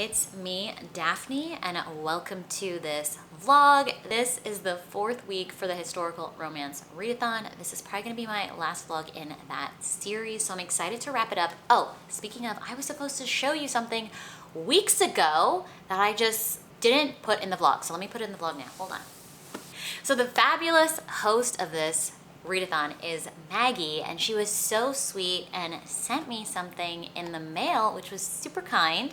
It's me, Daphne, and welcome to this vlog. This is the 4th week for the Historical Romance Readathon. This is probably gonna be my last vlog in that series, so I'm excited to wrap it up. Oh, speaking of, I was supposed to show you something weeks ago that I just didn't put in the vlog, so let me put it in the vlog now, hold on. So the fabulous host of this readathon is Maggie, and she was so sweet and sent me something in the mail, which was super kind.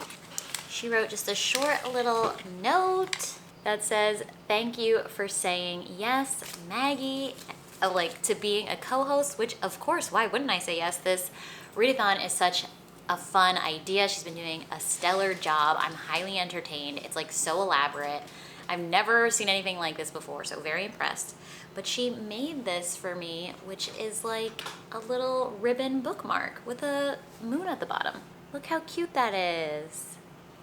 She wrote just a short little note that says, "Thank you for saying yes, Maggie," to being a co-host, which of course, why wouldn't I say yes? This readathon is such a fun idea. She's been doing a stellar job. I'm highly entertained. It's like so elaborate. I've never seen anything like this before, so very impressed. But she made this for me, which is like a little ribbon bookmark with a moon at the bottom. Look how cute that is.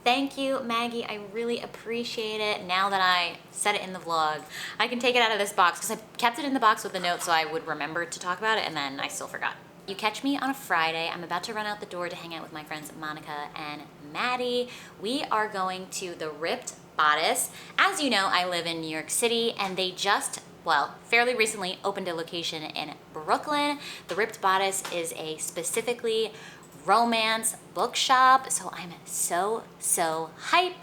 Thank you, Maggie. I really appreciate it. Now that I said it in the vlog, I can take it out of this box because I kept it in the box with a note so I would remember to talk about it, and then I still forgot. You catch me on a Friday. I'm about to run out the door to hang out with my friends Monica and Maddie. We are going to the Ripped Bodice. As you know, I live in New York City, and they just, well, fairly recently opened a location in Brooklyn. The Ripped Bodice is a specifically romance bookshop, so I'm so hype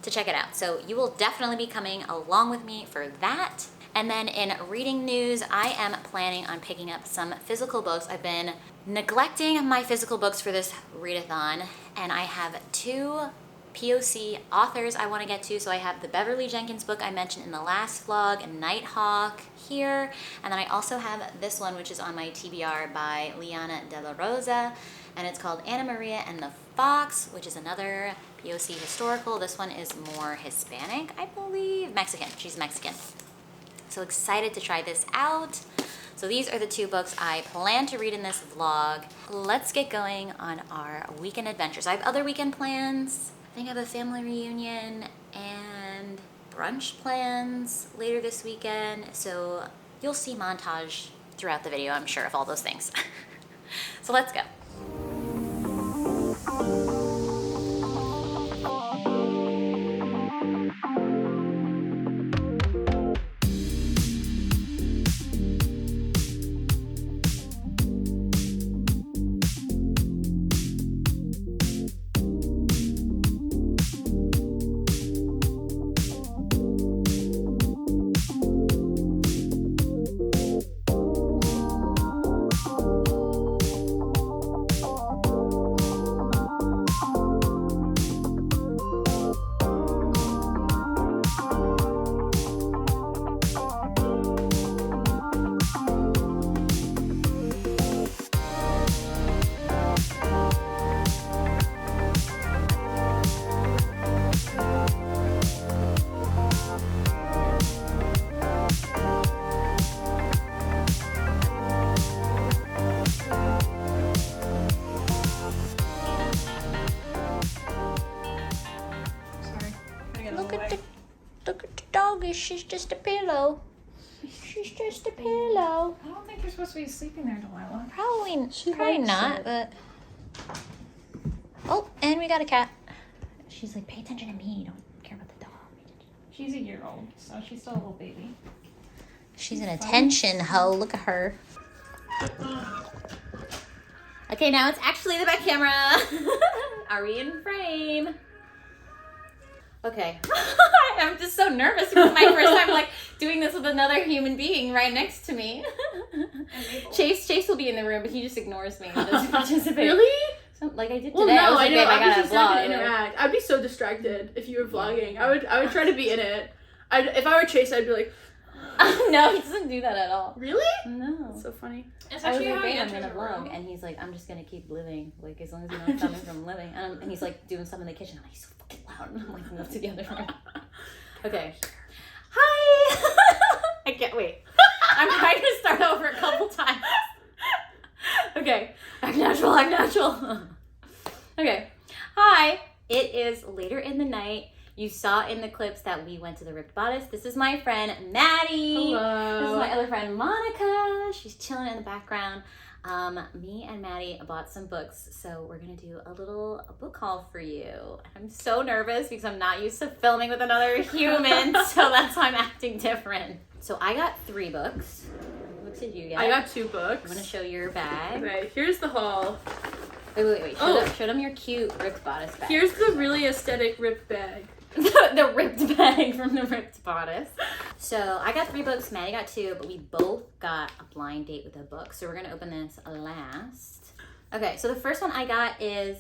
to check it out. So you will definitely be coming along with me for that. And then in reading news, I am planning on picking up some physical books. I've been neglecting my physical books for this readathon, and I have 2 POC authors I want to get to. So I have the Beverly Jenkins book I mentioned in the last vlog, Nighthawk, here. And then I also have this one, which is on my TBR, by Liana De La Rosa. And it's called Anna Maria and the Fox, which is another POC historical. This one is more Hispanic, I believe. Mexican. She's Mexican. So excited to try this out. So these are the 2 books I plan to read in this vlog. Let's get going on our weekend adventures. I have other weekend plans. I think I have a family reunion and brunch plans later this weekend. So you'll see montage throughout the video, I'm sure, of all those things. So let's go. Look at the doggy. She's just a pillow. She's just a pillow. I don't think you're supposed to be sleeping there, Delilah. Probably not, but... Oh, and we got a cat. She's like, pay attention to me. Don't care about the dog. She's a year-old, so she's still a little baby. She's an attention hoe. Look at her. Okay, now it's actually the back camera. Are we in frame? Okay. I'm just so nervous because my first time doing this with another human being right next to me. Chase will be in the room, but he just ignores me and doesn't participate. Really? So, like I did today. Well, no, I was like, babe, I gotta vlog. To interact. I'd be so distracted if you were vlogging. I would try to be in it. If I were Chase, I'd be like, no, he doesn't do that at all. Really? No. That's so funny. It's I was actually like, how babe, you I'm enter gonna the vlog, room. and he's like, I'm just gonna keep living, like as long as you don't stop me from living. And he's like doing something in the kitchen. I'm like, he's so fucking loud, and I'm like, move together. Okay. Hi. I can't wait. I'm trying to start over a couple times. Okay. Act natural. Okay. Hi. It is later in the night. You saw in the clips that we went to the Ripped Bodice. This is my friend Maddie. Hello. This is my other friend Monica. She's chilling in the background. Me and Maddie bought some books, so we're gonna do a little book haul for you. I'm so nervous because I'm not used to filming with another human, so that's why I'm acting different. So I got 3 books. What books did you get? I got 2 books. I'm gonna show your bag. Okay, here's the haul. Wait. Show them your cute Ripped Bodice bag. Here's the really aesthetic ripped bag. The ripped bag from the Ripped Bodice. So I got 3 books, Maddie got 2, but we both got a blind date with a book. So we're gonna open this last. Okay, so the first one I got is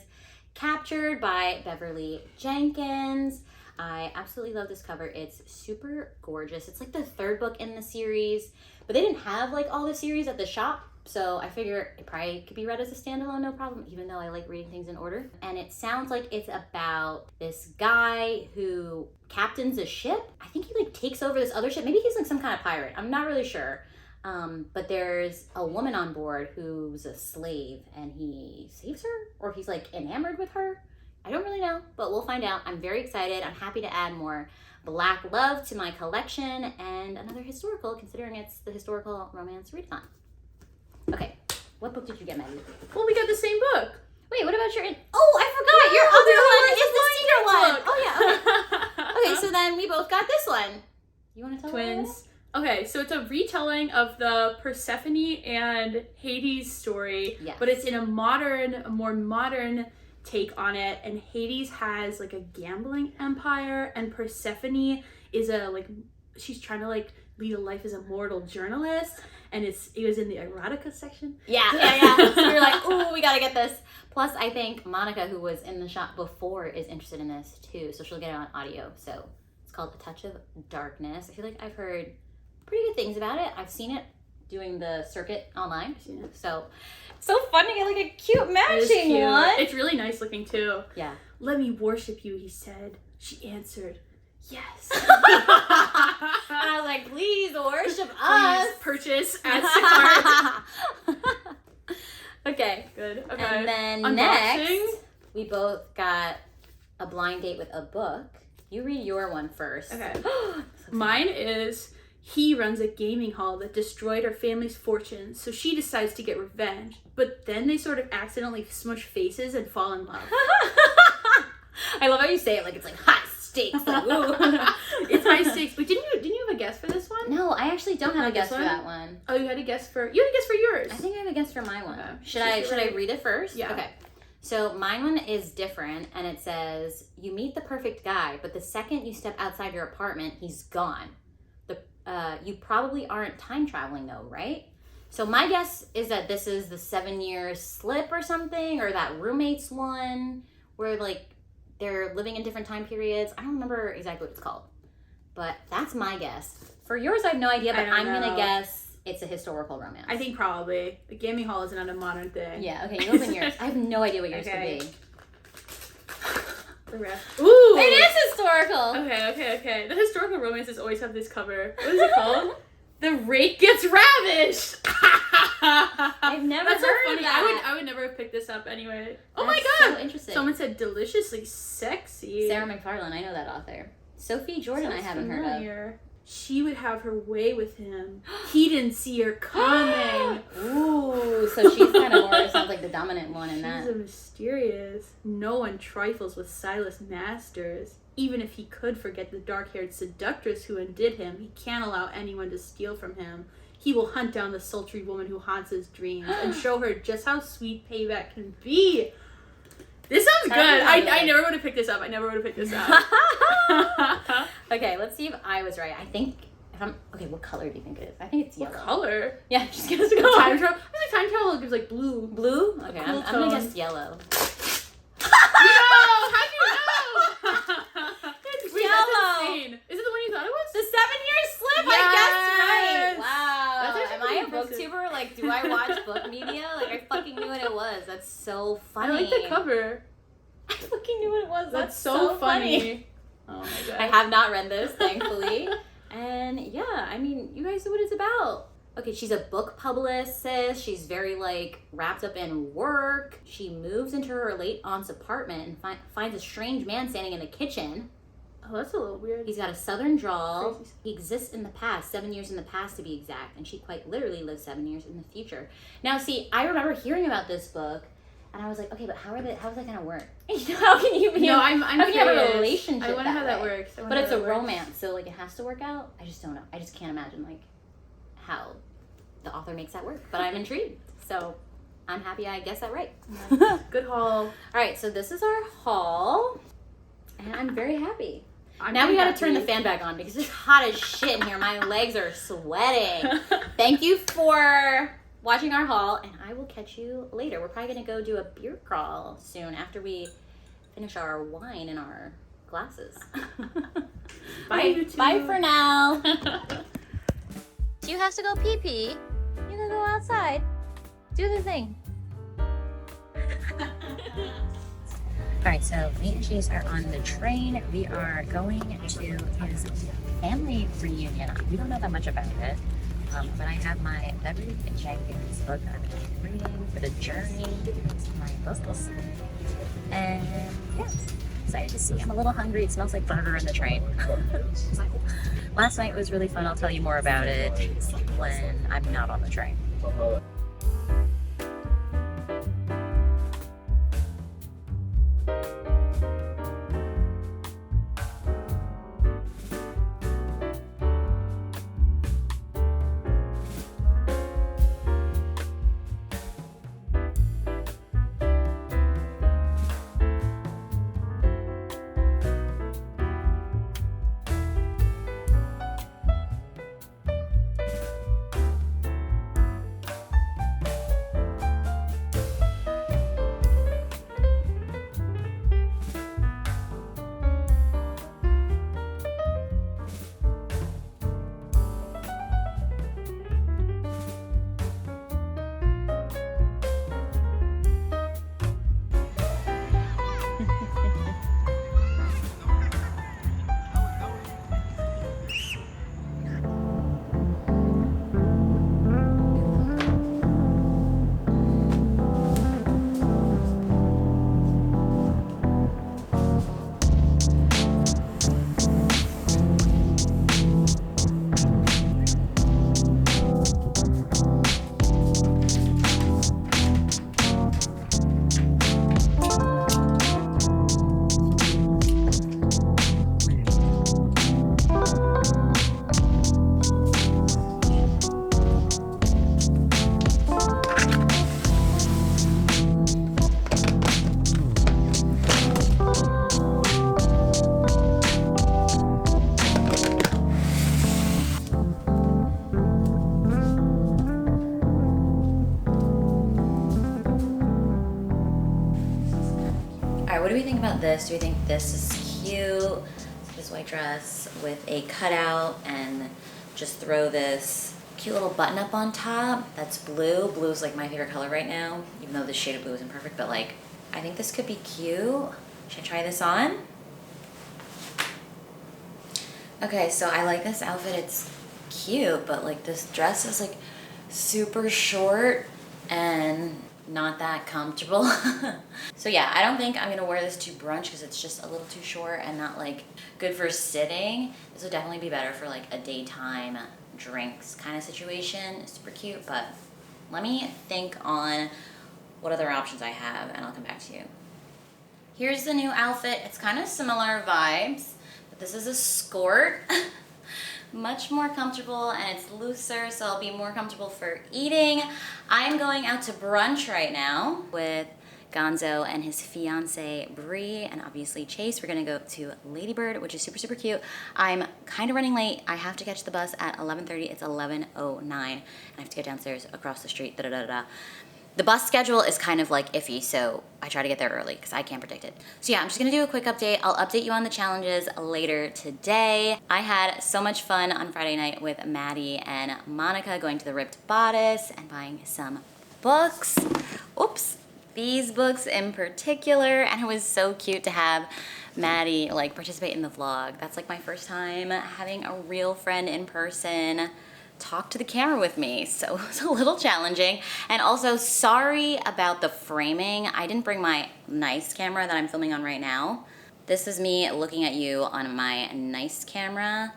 Captured by Beverly Jenkins. I absolutely love this cover. It's super gorgeous. It's like the 3rd book in the series, but they didn't have like all the series at the shop. So I figure it probably could be read as a standalone, no problem, even though I like reading things in order. And it sounds like it's about this guy who captains a ship. I think he like takes over this other ship. Maybe he's like some kind of pirate. I'm not really sure. But there's a woman on board who's a slave and he saves her, or he's like enamored with her. I don't really know, but we'll find out. I'm very excited. I'm happy to add more Black love to my collection and another historical, considering it's the Historical Romance Readathon. Okay, what book did you get, Maggie? Well, we got the same book. Wait, what about your... Oh, I forgot! Your other one is the cedar one! Oh, yeah, okay. Okay, so then we both got this one. You want to tell Twins. Okay, so it's a retelling of the Persephone and Hades story, Yes. but it's in a more modern take on it. And Hades has like a gambling empire, and Persephone is she's trying to like lead a life as a mortal journalist, and it was in the erotica section. Yeah. So we were like, ooh, we gotta get this. Plus, I think Monica, who was in the shop before, is interested in this too, so she'll get it on audio. So it's called A Touch of Darkness. I feel like I've heard pretty good things about it. I've seen it doing the circuit online. So fun to get like a cute matching one. It's really nice looking too. Yeah. Let me worship you, he said. She answered, yes. And I was like, please worship us. Please purchase, add to cart. Okay. Good. Okay. And then Unboxing. next, we both got a blind date with a book. You read your one first. Okay. Mine is, he runs a gaming hall that destroyed her family's fortune, so she decides to get revenge. But then they sort of accidentally smush faces and fall in love. I love how you say it like it's like hot stakes. Like, ooh. It's high stakes. Wait, didn't you have a guess for this one? No, I actually don't have a guess this for one? that one. Oh, you had a guess for yours. I think I have a guess for my one. Okay. Should I read it first? Yeah. Okay. So mine one is different, and it says, you meet the perfect guy, but the second you step outside your apartment, he's gone. You probably aren't time traveling though, right? So my guess is that this is the 7-year slip or something, or that roommates one, where like they're living in different time periods. I don't remember exactly what it's called, but that's my guess. For yours, I have no idea, but I'm gonna guess it's a historical romance. I think probably. The gaming hall isn't a modern thing. Yeah, okay, you open yours. I have no idea what yours could be. Ooh! It is historical! Okay. The historical romances always have this cover. What is it called? The Rake Gets Ravished! I've never That's so heard funny. of that. I would never have picked this up anyway. Oh That's my god! so interesting. Someone said deliciously sexy. Sarah McFarlane, I know that author. Sophie Jordan, I haven't heard of. She would have her way with him. He didn't see her coming. Ooh, so she's kind of more, sounds like the dominant one in that. She's a mysterious. No one trifles with Silas Masters. Even if he could forget the dark-haired seductress who undid him, he can't allow anyone to steal from him. He will hunt down the sultry woman who haunts his dreams and show her just how sweet payback can be. This sounds good. I never would have picked this up. Okay, let's see if I was right. I think, okay, what color do you think it is? I think it's yellow. What color? Yeah, just give us a color. Time travel? I feel like time travel gives like blue. Blue? Okay, Cool I'm gonna guess yellow. No! How'd you know? It's Wait, yellow. that's insane. Is it the one you thought it was? The 7-year slip, Yes. I guessed right. Wow. That's actually Am I a pretty impressive. booktuber? Like, do I watch book media? Like, I fucking knew what it was. That's so funny. I like the cover. I fucking knew what it was. That's so funny. Oh my god. I have not read this, thankfully. And yeah, I mean, you guys know what it's about. Okay, she's a book publicist. She's very like wrapped up in work. She moves into her late aunt's apartment and finds a strange man standing in the kitchen. Oh, that's a little weird. He's got a southern drawl. Crazy. He exists in the past, 7 years in the past to be exact, and she quite literally lives 7 years in the future. Now, see, I remember hearing about this book, and I was like, okay, but how is that gonna work? You know, how can you be? No, I'm how can you have a curious. relationship? I wonder how that way? works. But it's a romance, so like it has to work out. I just don't know. I just can't imagine like how the author makes that work. But I'm intrigued, so I'm happy I guessed that right. Good haul. All right, so this is our haul, and I'm very happy. I'm Now we pretty gotta turn the happy. fan back on because it's hot as shit in here. My legs are sweating. Thank you for watching our haul, and I will catch you later. We're probably gonna go do a beer crawl soon after we finish our wine in our glasses. Bye, Okay, you two. bye for now. You have to go pee pee. You can go outside. Do the thing. All right, so me and Chase are on the train. We are going to his family reunion. We don't know that much about it, but I have my very Jenkins book I'm reading for the journey, my books, and yeah, excited to see. I'm a little hungry. It smells like burger in the train. Last night was really fun. I'll tell you more about it when I'm not on the train. What do we think about this? Do we think this is cute? This white dress with a cutout and just throw this cute little button up on top that's blue. Blue is like my favorite color right now, even though this shade of blue isn't perfect, but like, I think this could be cute. Should I try this on? Okay, so I like this outfit. It's cute, but like this dress is like super short and not that comfortable. So yeah, I don't think I'm gonna wear this to brunch because it's just a little too short and not like good for sitting. This would definitely be better for like a daytime drinks kind of situation. It's super cute, but let me think on what other options I have and I'll come back to you. Here's the new outfit. It's kind of similar vibes, but this is a skirt. Much more comfortable and it's looser, so I'll be more comfortable for eating. I'm going out to brunch right now with Gonzo and his fiance Bree, and obviously Chase. We're gonna go to Lady Bird, which is super, super cute. I'm kind of running late. I have to catch the bus at 11:30. It's 11:09, and I have to go downstairs across the street. The bus schedule is kind of like iffy, so I try to get there early because I can't predict it. So yeah, I'm just gonna do a quick update. I'll update you on the challenges later today. I had so much fun on Friday night with Maddie and Monica going to the Ripped Bodice and buying some books. Oops, these books in particular, and it was so cute to have Maddie like participate in the vlog. That's like my first time having a real friend in person talk to the camera with me, so it was a little challenging. And also, sorry about the framing. I didn't bring my nice camera that I'm filming on right now. This is me looking at you on my nice camera.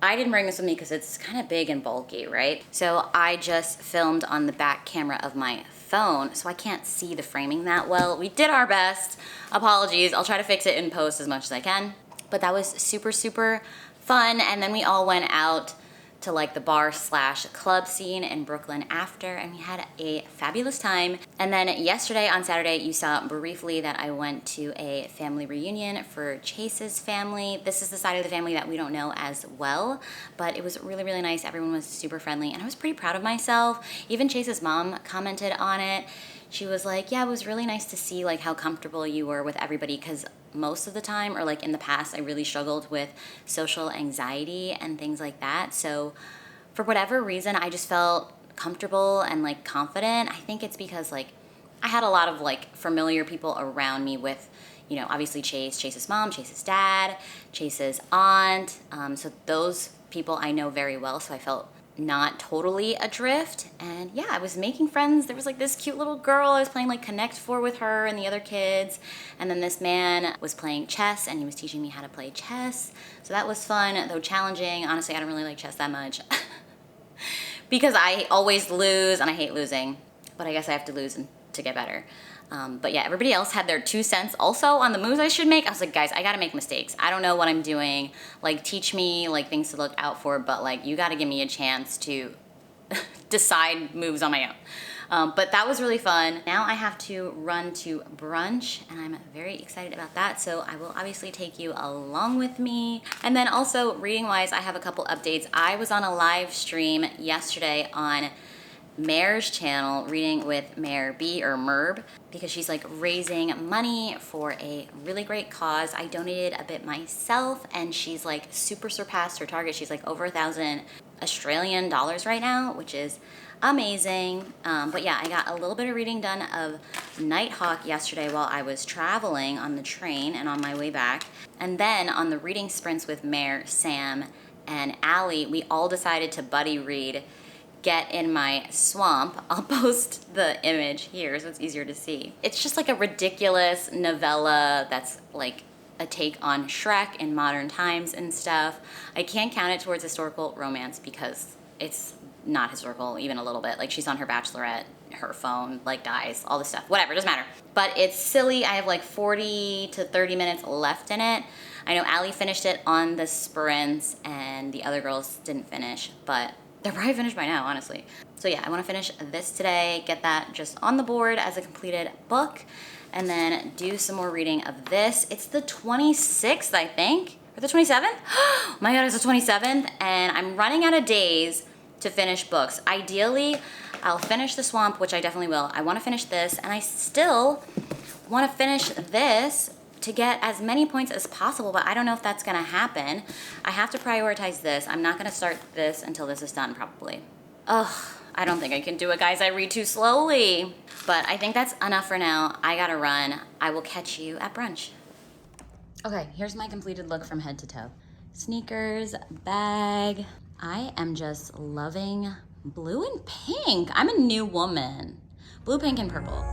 I didn't bring this with me because it's kind of big and bulky, right? So I just filmed on the back camera of my phone, so I can't see the framing that well. We did our best. Apologies. I'll try to fix it in post as much as I can. But that was super, super fun. And then we all went out to like the bar/club scene in Brooklyn after, and we had a fabulous time. And then yesterday on Saturday, you saw briefly that I went to a family reunion for Chase's family. This is the side of the family that we don't know as well, but it was really, really nice. Everyone was super friendly, and I was pretty proud of myself. Even Chase's mom commented on it. She was like, yeah, it was really nice to see like how comfortable you were with everybody, because most of the time, or like in the past, I really struggled with social anxiety and things like that. So for whatever reason, I just felt comfortable and like confident. I think it's because like I had a lot of like familiar people around me with, you know, obviously Chase's mom, Chase's dad, Chase's aunt. So those people I know very well. So I felt not totally adrift. And yeah, I was making friends. There was like this cute little girl. I was playing like Connect 4 with her and the other kids. And then this man was playing chess, and he was teaching me how to play chess. So that was fun, though challenging. Honestly, I don't really like chess that much because I always lose and I hate losing, but I guess I have to lose to get better. But yeah, everybody else had their 2 cents also on the moves I should make. I was like, guys, I gotta make mistakes. I don't know what I'm doing. Like, teach me like things to look out for, but like you gotta give me a chance to decide moves on my own. But that was really fun. Now I have to run to brunch, and I'm very excited about that. So I will obviously take you along with me. And then also reading wise, I have a couple updates. I was on a live stream yesterday on Mare's channel, Reading with Mare B, or Merb, because she's like raising money for a really great cause. I donated a bit myself, and she's like super surpassed her target. She's like over 1,000 Australian dollars right now, which is amazing. But yeah, I got a little bit of reading done of Nighthawk yesterday while I was traveling on the train and on my way back. And then on the reading sprints with Mare, Sam, and Allie, we all decided to buddy read Get in My Swamp. I'll post the image here so it's easier to see. It's just like a ridiculous novella that's like a take on Shrek in modern times and stuff. I can't count it towards historical romance because it's not historical even a little bit. Like, she's on her bachelorette, her phone like dies, all this stuff, whatever, doesn't matter. But it's silly. I have like 40 to 30 minutes left in it. I know Allie finished it on the sprints and the other girls didn't finish, but they're probably finished by now, honestly. So yeah, I want to finish this today, get that just on the board as a completed book, and then do some more reading of this. It's the 26th, I think, or the 27th? Oh my God, it's the 27th, and I'm running out of days to finish books. Ideally, I'll finish The Swamp, which I definitely will. I want to finish this, and I still want to finish this to get as many points as possible, but I don't know if that's gonna happen. I have to prioritize this. I'm not gonna start this until this is done, probably. Ugh, I don't think I can do it, guys. I read too slowly. But I think that's enough for now. I gotta run. I will catch you at brunch. Okay, here's my completed look from head to toe. Sneakers, bag. I am just loving blue and pink. I'm a new woman. Blue, pink, and purple.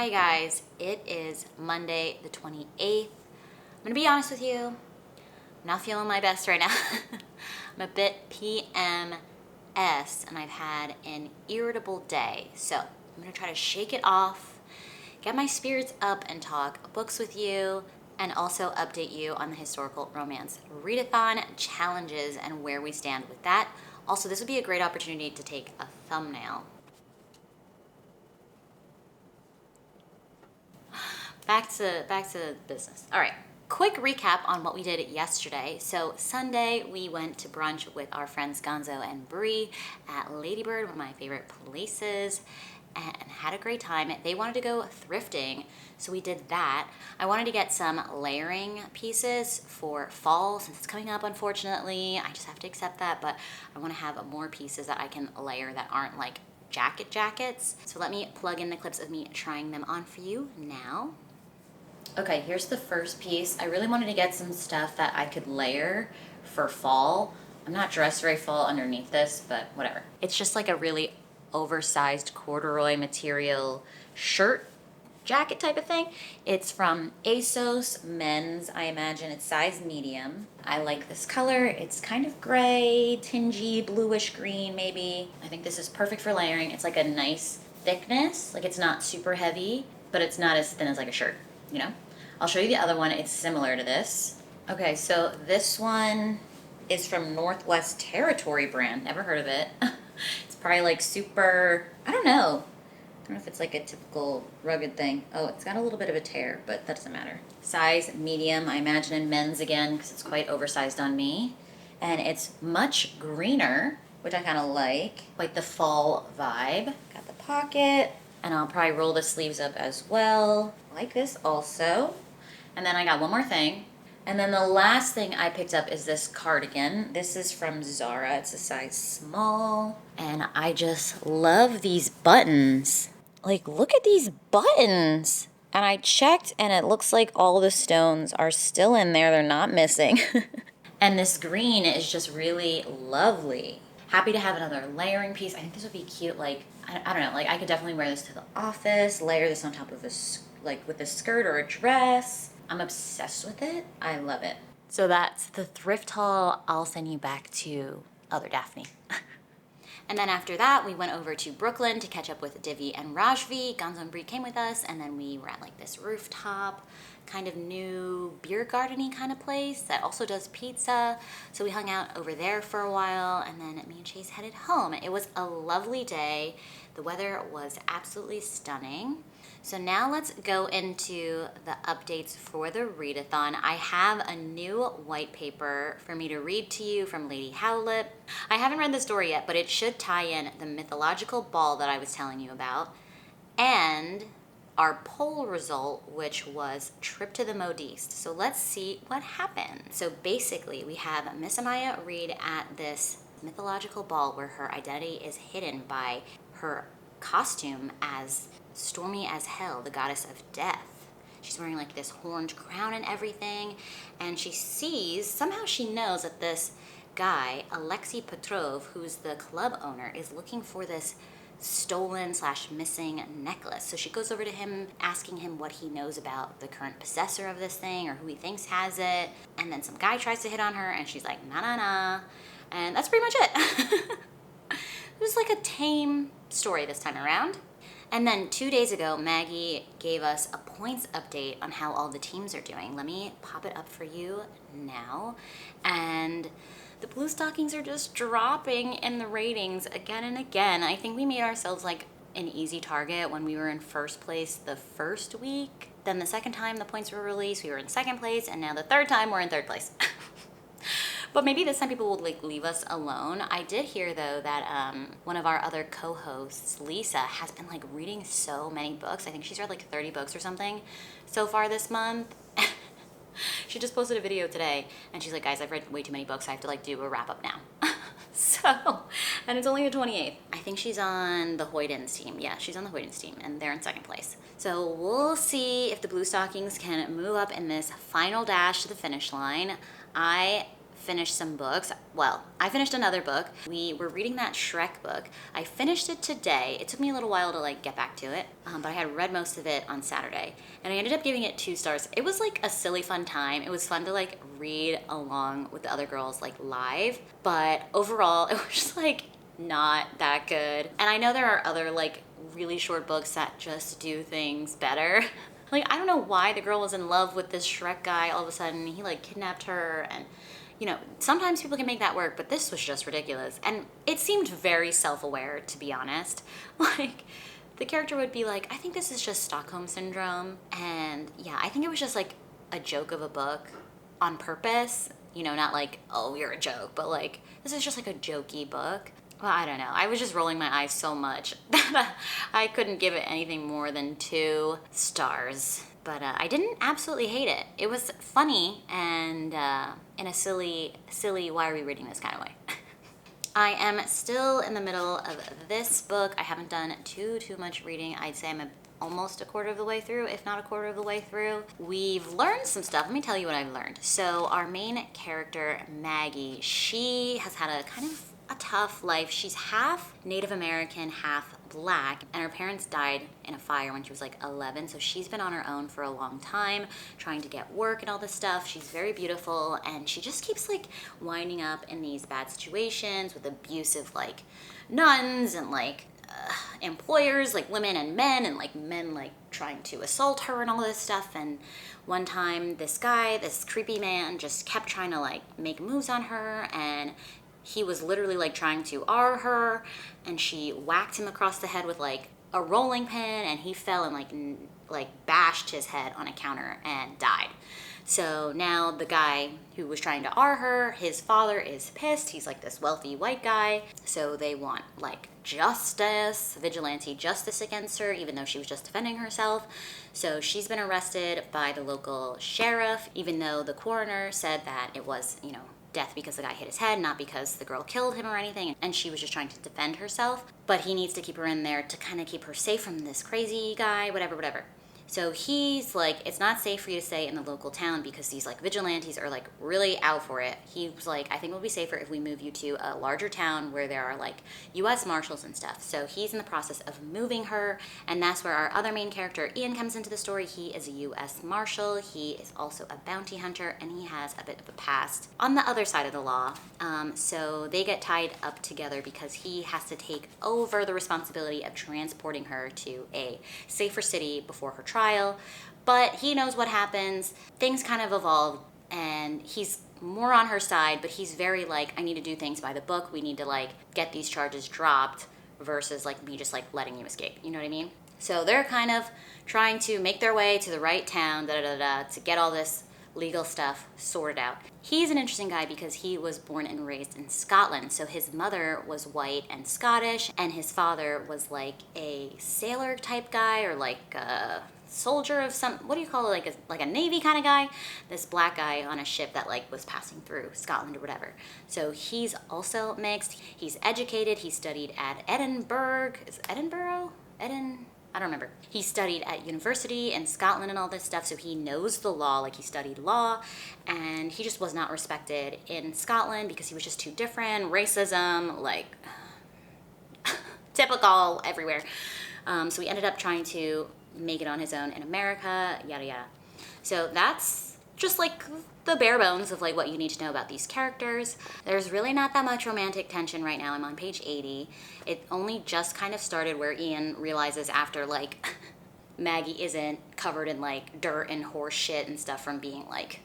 Hi guys, it is Monday the 28th. I'm gonna be honest with you, I'm not feeling my best right now. I'm a bit PMS and I've had an irritable day. So I'm gonna try to shake it off, get my spirits up and talk books with you, and also update you on the Historical Romance Readathon challenges and where we stand with that. Also, this would be a great opportunity to take a thumbnail. Back to business. All right, quick recap on what we did yesterday. So Sunday, we went to brunch with our friends Gonzo and Bree at Ladybird, one of my favorite places, and had a great time. They wanted to go thrifting, so we did that. I wanted to get some layering pieces for fall since it's coming up, unfortunately. I just have to accept that, but I want to have more pieces that I can layer that aren't like jackets. So let me plug in the clips of me trying them on for you now. Okay, here's the first piece. I really wanted to get some stuff that I could layer for fall. I'm not dressed very fall underneath this, but whatever. It's just like a really oversized corduroy material shirt jacket type of thing. It's from ASOS Men's, I imagine. It's size medium. I like this color. It's kind of gray, tingy, bluish green maybe. I think this is perfect for layering. It's like a nice thickness. Like it's not super heavy, but it's not as thin as like a shirt, you know? I'll show you the other one. It's similar to this. Okay, so this one is from Northwest Territory brand. Never heard of it. It's probably like super, I don't know if it's like a typical rugged thing. Oh, it's got a little bit of a tear, but that doesn't matter. Size medium, I imagine in men's again, because it's quite oversized on me. And it's much greener, which I kind of like the fall vibe. Got the pocket, and I'll probably roll the sleeves up as well. Like this also. And then I got one more thing. And then the last thing I picked up is this cardigan. This is from Zara. It's a size small. And I just love these buttons. Like, look at these buttons. And I checked and it looks like all the stones are still in there. They're not missing. And this green is just really lovely. Happy to have another layering piece. I think this would be cute. Like, I don't know. Like, I could definitely wear this to the office, layer this on top of with a skirt or a dress. I'm obsessed with it. I love it. So that's the thrift haul. I'll send you back to other Daphne. And then after that, we went over to Brooklyn to catch up with Divi and Rajvi. Gonzo and Bree came with us, and then we were at like this rooftop, kind of new beer garden-y kind of place that also does pizza. So we hung out over there for a while, and then me and Chase headed home. It was a lovely day. The weather was absolutely stunning. So now let's go into the updates for the readathon. I have a new white paper for me to read to you from Lady Howlett. I haven't read the story yet, but it should tie in the mythological ball that I was telling you about and our poll result, which was trip to the modiste. So let's see what happened. So basically we have Miss Amaya read at this mythological ball where her identity is hidden by her costume as Stormy as Hell, the goddess of death. She's wearing like this horned crown and everything, and somehow she knows that this guy, Alexei Petrov, who's the club owner, is looking for this stolen / missing necklace. So she goes over to him, asking him what he knows about the current possessor of this thing or who he thinks has it. And then some guy tries to hit on her and she's like, nah. And that's pretty much it. It was like a tame story this time around. And then 2 days ago, Maggie gave us a points update on how all the teams are doing. Let me pop it up for you now. And the Blue Stockings are just dropping in the ratings again and again. I think we made ourselves like an easy target when we were in first place the first week. Then the second time the points were released, we were in second place. And now the third time we're in third place. But maybe this time people will like leave us alone. I did hear though that one of our other co-hosts, Lisa, has been like reading so many books. I think she's read like 30 books or something so far this month. She just posted a video today and she's like, guys, I've read way too many books. I have to like do a wrap up now. And it's only the 28th. I think she's on the Hoydens team. Yeah, she's on the Hoydens team and they're in second place. So we'll see if the Blue Stockings can move up in this final dash to the finish line. I finish some books. Well, I finished another book. We were reading that Shrek book. I finished it today. It took me a little while to like get back to it, but I had read most of it on Saturday, and I ended up giving it 2 stars. It was like a silly fun time. It was fun to like read along with the other girls like live, but overall it was just like not that good. And I know there are other like really short books that just do things better. Like, I don't know why the girl was in love with this Shrek guy all of a sudden. He like kidnapped her, and you know, sometimes people can make that work, but this was just ridiculous. And it seemed very self-aware, to be honest. Like, the character would be like, I think this is just Stockholm Syndrome. And yeah, I think it was just like a joke of a book on purpose. You know, not like, oh, you're a joke, but like, this is just like a jokey book. Well, I don't know. I was just rolling my eyes so much that I couldn't give it anything more than 2 stars. But I didn't absolutely hate it. It was funny and in a silly, why are we reading this kind of way. I am still in the middle of this book. I haven't done too much reading. I'd say I'm almost a quarter of the way through, if not a quarter of the way through. We've learned some stuff. Let me tell you what I've learned. So our main character, Maggie, she has had a kind of a tough life. She's half Native American, half Black, and her parents died in a fire when she was like 11, so she's been on her own for a long time trying to get work and all this stuff. She's very beautiful, and she just keeps like winding up in these bad situations with abusive like nuns and like employers, like women and men, and like men like trying to assault her and all this stuff. And one time this guy, this creepy man, just kept trying to like make moves on her, and he was literally like trying to R her, and she whacked him across the head with like a rolling pin, and he fell and like bashed his head on a counter and died. So now the guy who was trying to R her, his father is pissed. He's like this wealthy white guy. So they want like justice, vigilante justice against her, even though she was just defending herself. So she's been arrested by the local sheriff, even though the coroner said that it was, you know, death because the guy hit his head, not because the girl killed him or anything, and she was just trying to defend herself. But he needs to keep her in there to kind of keep her safe from this crazy guy, whatever. So he's like, it's not safe for you to stay in the local town because these like vigilantes are like really out for it. He was like, I think it'll be safer if we move you to a larger town where there are like US Marshals and stuff. So he's in the process of moving her, and that's where our other main character, Ian, comes into the story. He is a US Marshal. He is also a bounty hunter, and he has a bit of a past on the other side of the law. So they get tied up together because he has to take over the responsibility of transporting her to a safer city before her trial. But he knows what happens. Things kind of evolve, and he's more on her side, but he's very like, I need to do things by the book. We need to like get these charges dropped versus like me just like letting you escape. You know what I mean? So they're kind of trying to make their way to the right town, to get all this legal stuff sorted out. He's an interesting guy because he was born and raised in Scotland. So his mother was white and Scottish, and his father was like a sailor type guy, or like a soldier of some, what do you call it, like a Navy kind of guy, this black guy on a ship that like was passing through Scotland or whatever. So he's also mixed. He's educated. He studied at Edinburgh. I don't remember. He studied at university in Scotland and all this stuff, so he knows the law, like he studied law, and he just was not respected in Scotland because he was just too different, racism, like typical everywhere. So he ended up trying to make it on his own in America, yada yada. So that's just like the bare bones of like what you need to know about these characters. There's really not that much romantic tension right now. I'm on page 80. It only just kind of started where Ian realizes after like Maggie isn't covered in like dirt and horse shit and stuff from being like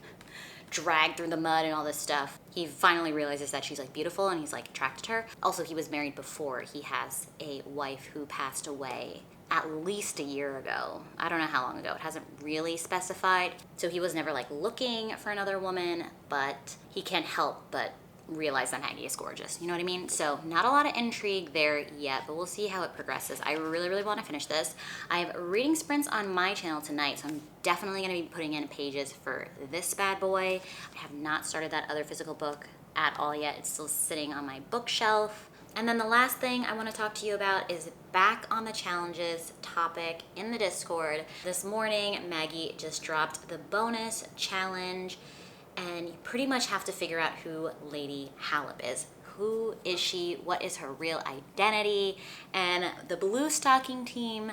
dragged through the mud and all this stuff. He finally realizes that she's like beautiful, and he's like attracted to her. Also, he was married before. He has a wife who passed away at least a year ago. I don't know how long ago. It hasn't really specified. So he was never like looking for another woman, but he can't help but realize that Maggie is gorgeous. You know what I mean? So not a lot of intrigue there yet, but we'll see how it progresses. I really want to finish this. I have reading sprints on my channel tonight, so I'm definitely going to be putting in pages for this bad boy. I have not started that other physical book at all yet. It's still sitting on my bookshelf. And then the last thing I want to talk to you about is back on the challenges topic in the Discord. This morning, Maggie just dropped the bonus challenge, and you pretty much have to figure out who Lady Halep is. Who is she? What is her real identity? And the blue stocking team,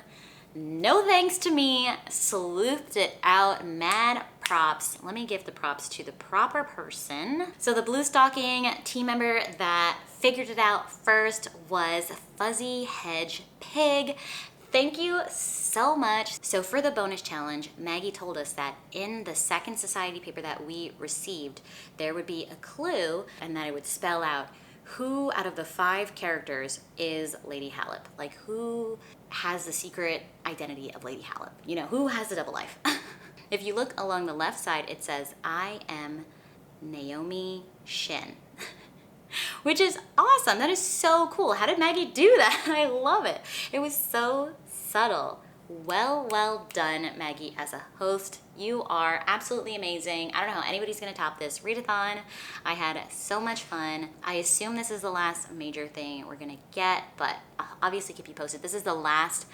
no thanks to me, sleuthed it out. Mad props. Let me give the props to the proper person. So the blue stocking team member that figured it out first was Fuzzy Hedge Pig. Thank you so much. So for the bonus challenge, Maggie told us that in the second society paper that we received, there would be a clue and that it would spell out who out of the 5 characters is Lady Halep. Like, who has the secret identity of Lady Halep? You know, who has the double life? If you look along the left side, it says, I am Naomi Shin. Which is awesome. That is so cool. How did Maggie do that? I love it. It was so subtle. Well done, Maggie, as a host. You are absolutely amazing. I don't know how anybody's gonna top this readathon. I had so much fun. I assume this is the last major thing we're gonna get, but I'll obviously keep you posted. This is the last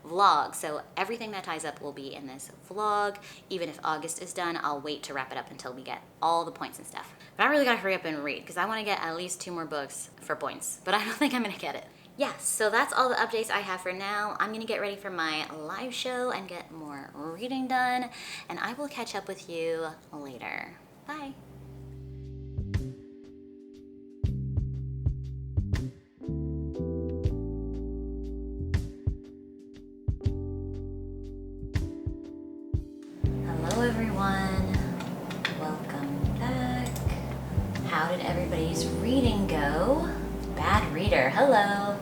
vlog, so everything that ties up will be in this vlog. Even if August is done, I'll wait to wrap it up until we get all the points and stuff. But I really gotta hurry up and read because I wanna get at least 2 more books for points, but I don't think I'm gonna get it. Yeah, so that's all the updates I have for now. I'm gonna get ready for my live show and get more reading done, and I will catch up with you later. Bye. Hello everyone, welcome back. How did everybody's reading go? Bad reader, hello.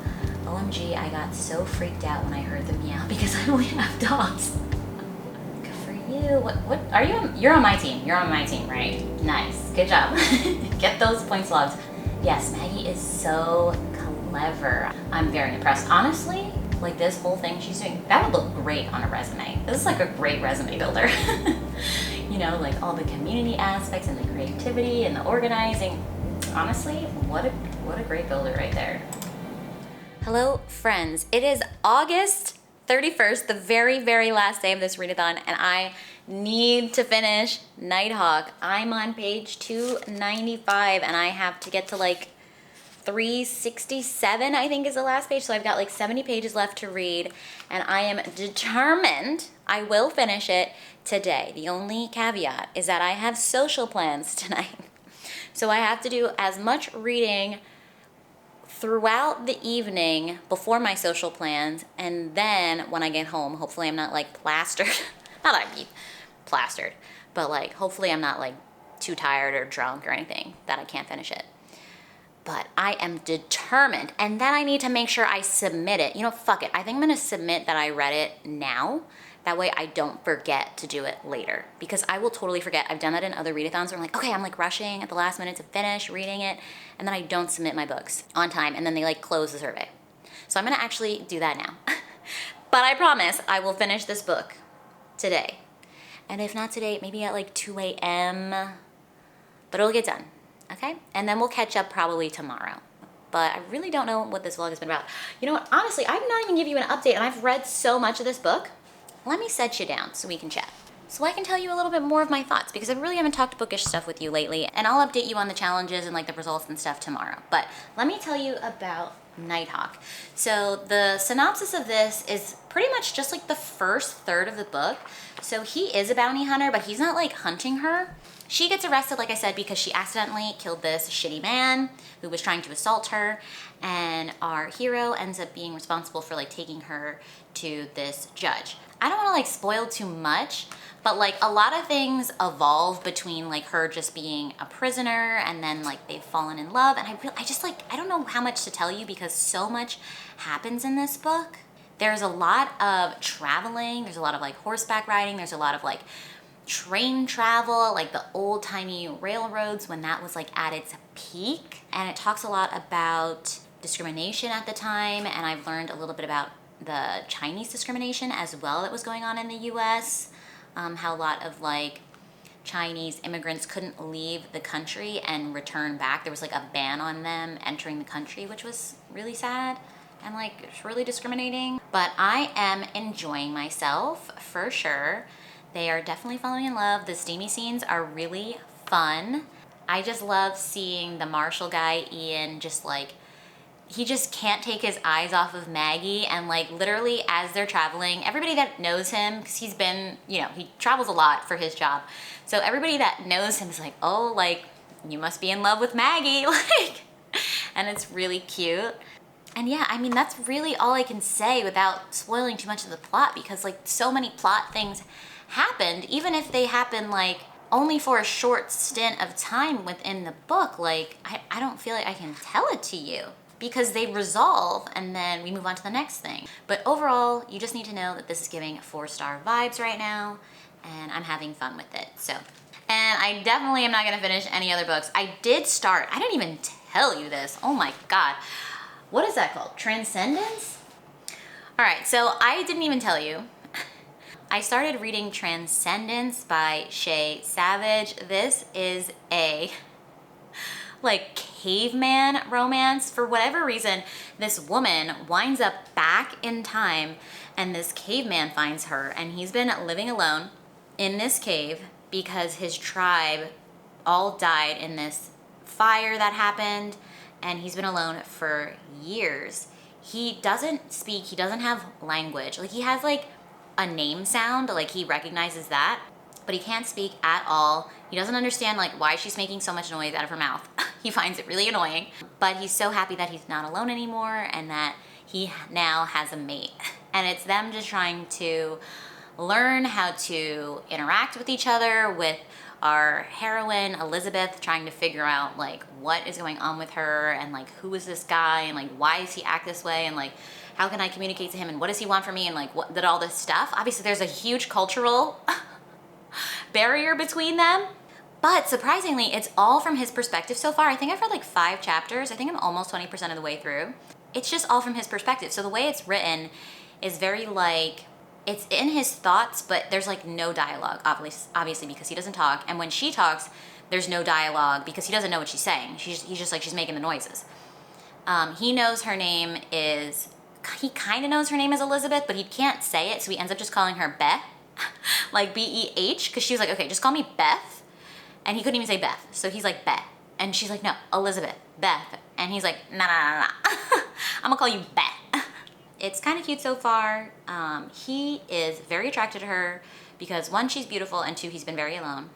OMG, I got so freaked out when I heard the meow because I only have dogs. Good for you. What are you on? You're on my team. You're on my team, right? Nice, good job. Get those points logged. Yes, Maggie is so clever. I'm very impressed. Honestly, like this whole thing she's doing, that would look great on a resume. This is like a great resume builder. You know, like all the community aspects and the creativity and the organizing. Honestly, what a great builder right there. Hello, friends. It is August 31st, the very last day of this readathon, and I need to finish Nighthawk. I'm on page 295, and I have to get to like 367, I think is the last page, so I've got like 70 pages left to read, and I am determined I will finish it today. The only caveat is that I have social plans tonight. So I have to do as much reading throughout the evening before my social plans, and then when I get home, hopefully I'm not like plastered. Not that I'd be plastered, but like hopefully I'm not like too tired or drunk or anything that I can't finish it. But I am determined, and then I need to make sure I submit it. You know, fuck it. I think I'm gonna submit that I read it now. That way I don't forget to do it later, because I will totally forget. I've done that in other readathons where I'm like, okay, I'm like rushing at the last minute to finish reading it, and then I don't submit my books on time, and then they like close the survey. So I'm gonna actually do that now. But I promise I will finish this book today. And if not today, maybe at like 2 a.m., but it'll get done, okay? And then we'll catch up probably tomorrow. But I really don't know what this vlog has been about. You know what, honestly, I've not even give you an update, and I've read so much of this book. Let me set you down so we can chat. So I can tell you a little bit more of my thoughts, because I really haven't talked bookish stuff with you lately, and I'll update you on the challenges and like the results and stuff tomorrow. But let me tell you about Nighthawk. So the synopsis of this is pretty much just like the first third of the book. So he is a bounty hunter, but he's not like hunting her. She gets arrested, like I said, because she accidentally killed this shitty man who was trying to assault her, and our hero ends up being responsible for like taking her to this judge. I don't want to like spoil too much, but like a lot of things evolve between like her just being a prisoner and then like they've fallen in love, and I don't know how much to tell you because so much happens in this book. There's a lot of traveling, there's a lot of like horseback riding, there's a lot of like train travel, like the old-timey railroads when that was like at its peak, and it talks a lot about discrimination at the time, and I've learned a little bit about the Chinese discrimination as well that was going on in the US, how a lot of like Chinese immigrants couldn't leave the country and return back. There was like a ban on them entering the country, which was really sad and like it's really discriminating. But I am enjoying myself for sure. They are definitely falling in love. The steamy scenes are really fun. I just love seeing the Marshall guy, Ian, just like, he just can't take his eyes off of Maggie, and like literally as they're traveling, everybody that knows him, because he's been, you know, he travels a lot for his job. So everybody that knows him is like, oh, like, you must be in love with Maggie, like, and it's really cute. And yeah, I mean, that's really all I can say without spoiling too much of the plot, because like so many plot things happened, even if they happen like only for a short stint of time within the book, like I don't feel like I can tell it to you because they resolve and then we move on to the next thing. But overall, you just need to know that this is giving 4-star vibes right now, and I'm having fun with it. So, and I definitely am not gonna finish any other books. I did start, I didn't even tell you this, oh my God. What is that called? Transcendence? All right, so I didn't even tell you. I started reading Transcendence by Shay Savage. This is a like caveman romance. For whatever reason, this woman winds up back in time and this caveman finds her, and he's been living alone in this cave because his tribe all died in this fire that happened, and he's been alone for years. He doesn't speak, he doesn't have language. Like, he has like a name sound, like he recognizes that, but he can't speak at all. He doesn't understand like why she's making so much noise out of her mouth. He finds it really annoying, but he's so happy that he's not alone anymore and that he now has a mate. And it's them just trying to learn how to interact with each other, with our heroine Elizabeth trying to figure out like what is going on with her, and like who is this guy, and like why does he act this way, and like how can I communicate to him, and what does he want from me, and like what did all this stuff. Obviously there's a huge cultural barrier between them, but surprisingly it's all from his perspective so far. I think I've read like 5 chapters. I think I'm almost 20% of the way through. It's just all from his perspective. So the way it's written is very like, it's in his thoughts, but there's like no dialogue, obviously because he doesn't talk. And when she talks, there's no dialogue because he doesn't know what she's saying. He's just like, she's making the noises. He knows her name is, he kind of knows her name is Elizabeth, but he can't say it. So he ends up just calling her Beth, like B-E-H, because she was like, okay, just call me Beth. And he couldn't even say Beth. So he's like, Beth. And she's like, no, Elizabeth, Beth. And he's like, nah. I'm gonna call you Beth. It's kind of cute so far. He is very attracted to her because 1, she's beautiful, and 2, he's been very alone.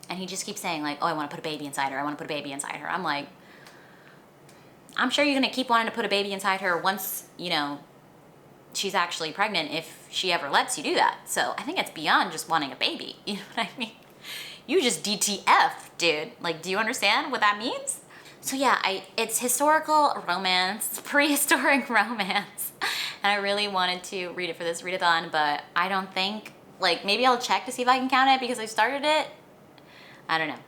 And he just keeps saying like, oh, I want to put a baby inside her. I want to put a baby inside her. I'm like, I'm sure you're going to keep wanting to put a baby inside her once, you know, she's actually pregnant, if she ever lets you do that. So I think it's beyond just wanting a baby. You know what I mean? You just DTF, dude. Like, do you understand what that means? So yeah, it's historical romance, prehistoric romance. And I really wanted to read it for this readathon, but I don't think, like, maybe I'll check to see if I can count it because I started it. I don't know,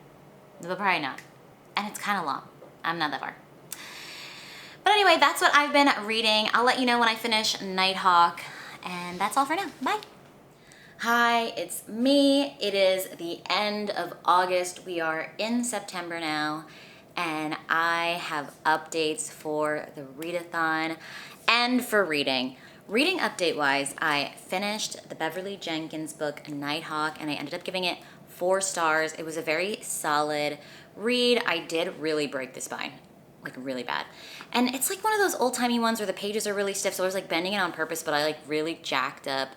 but probably not. And it's kind of long. I'm not that far. But anyway, that's what I've been reading. I'll let you know when I finish Nighthawk, and that's all for now. Bye. Hi, it's me. It is the end of August. We are in September now, and I have updates for the readathon and for reading. Reading update-wise, I finished the Beverly Jenkins book, Nighthawk, and I ended up giving it 4 stars. It was a very solid read. I did really break the spine, like really bad. And it's like one of those old-timey ones where the pages are really stiff, so I was like bending it on purpose, but I like really jacked up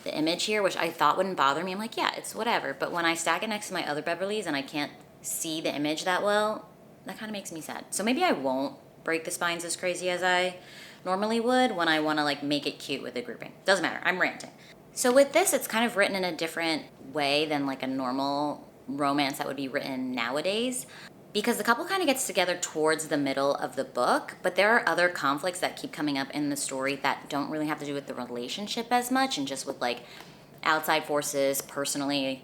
the image here, which I thought wouldn't bother me. I'm like, yeah, it's whatever. But when I stack it next to my other Beverlys and I can't see the image that well, that kind of makes me sad. So maybe I won't break the spines as crazy as I normally would when I want to like make it cute with the grouping. Doesn't matter, I'm ranting. So with this, it's kind of written in a different way than like a normal romance that would be written nowadays, because the couple kind of gets together towards the middle of the book, but there are other conflicts that keep coming up in the story that don't really have to do with the relationship as much, and just with like outside forces personally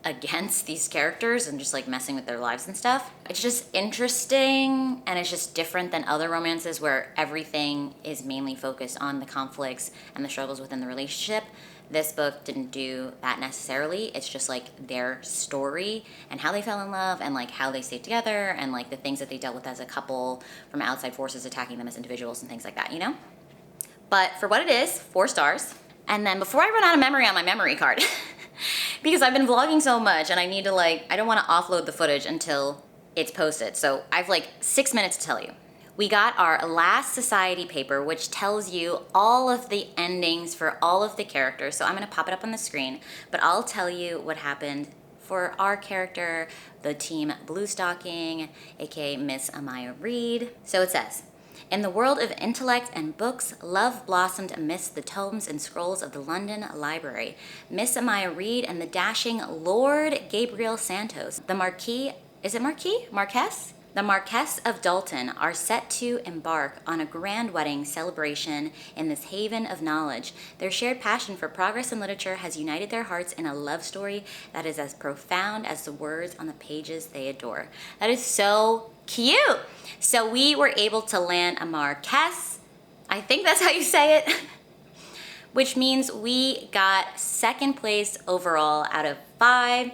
against these characters and just like messing with their lives and stuff. It's just interesting, and it's just different than other romances where everything is mainly focused on the conflicts and the struggles within the relationship. This book didn't do that necessarily. It's just like their story and how they fell in love and like how they stayed together and like the things that they dealt with as a couple from outside forces attacking them as individuals and things like that, you know? But for what it is, 4 stars. And then before I run out of memory on my memory card, because I've been vlogging so much and I need to I don't want to offload the footage until it's posted. So I've 6 minutes to tell you. We got our last society paper, which tells you all of the endings for all of the characters. So I'm gonna pop it up on the screen, but I'll tell you what happened for our character, the team Blue Stocking, aka Miss Amaya Reed. So it says, in the world of intellect and books, love blossomed amidst the tomes and scrolls of the London Library. Miss Amaya Reed and the dashing Lord Gabriel Santos, the Marquis, is it Marquis? Marquess? The Marquess of Dalton are set to embark on a grand wedding celebration in this haven of knowledge. Their shared passion for progress and literature has united their hearts in a love story that is as profound as the words on the pages they adore. That is so cute. So we were able to land a Marquess. I think that's how you say it. Which means we got second place overall out of 5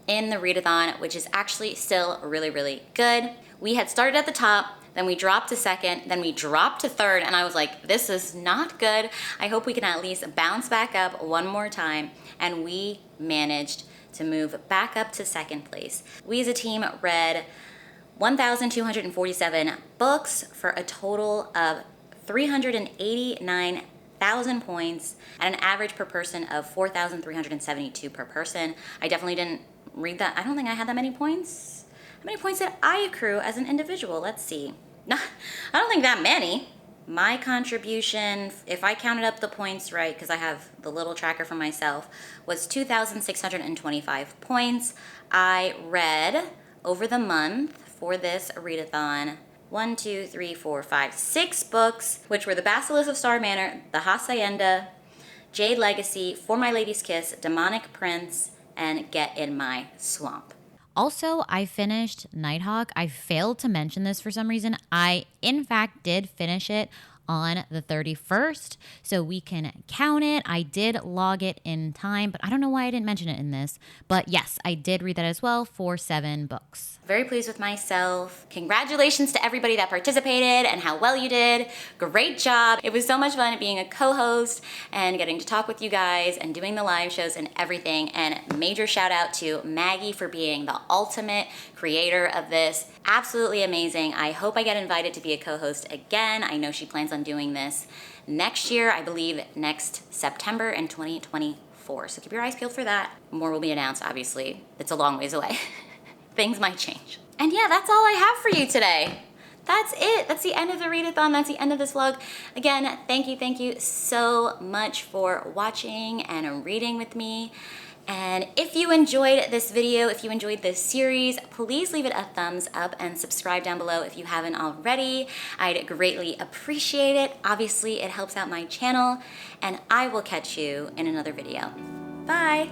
in the readathon, which is actually still really, really good. We had started at the top, then we dropped to second, then we dropped to third, and I was like, this is not good. I hope we can at least bounce back up one more time, and we managed to move back up to second place. We as a team read 1,247 books for a total of 389,000 points at an average per person of 4,372 per person. I definitely didn't read that. I don't think I had that many points. How many points did I accrue as an individual? Let's see. No, I don't think that many. My contribution, if I counted up the points right, because I have the little tracker for myself, was 2,625 points. I read over the month for this readathon 6 books, which were The Basilisk of Star Manor, The Hacienda, Jade Legacy, For My Lady's Kiss, Demonic Prince, and Get in My Swamp. Also, I finished Nighthawk. I failed to mention this for some reason. I, in fact, did finish it on the 31st, so we can count it. I did log it in time, but I don't know why I didn't mention it in this. But yes, I did read that as well for 7 books. Very pleased with myself. Congratulations to everybody that participated and how well you did. Great job. It was so much fun being a co-host and getting to talk with you guys and doing the live shows and everything. And major shout out to Maggie for being the ultimate creator of this. Absolutely amazing. I hope I get invited to be a co-host again. I know she plans on doing this next year, I believe next September in 2024. So keep your eyes peeled for that. More will be announced, obviously. It's a long ways away. Things might change. And yeah, that's all I have for you today. That's it. That's the end of the readathon. That's the end of this vlog. Again, thank you so much for watching and reading with me. And if you enjoyed this video, if you enjoyed this series, please leave it a thumbs up and subscribe down below if you haven't already. I'd greatly appreciate it. Obviously, it helps out my channel, and I will catch you in another video. Bye.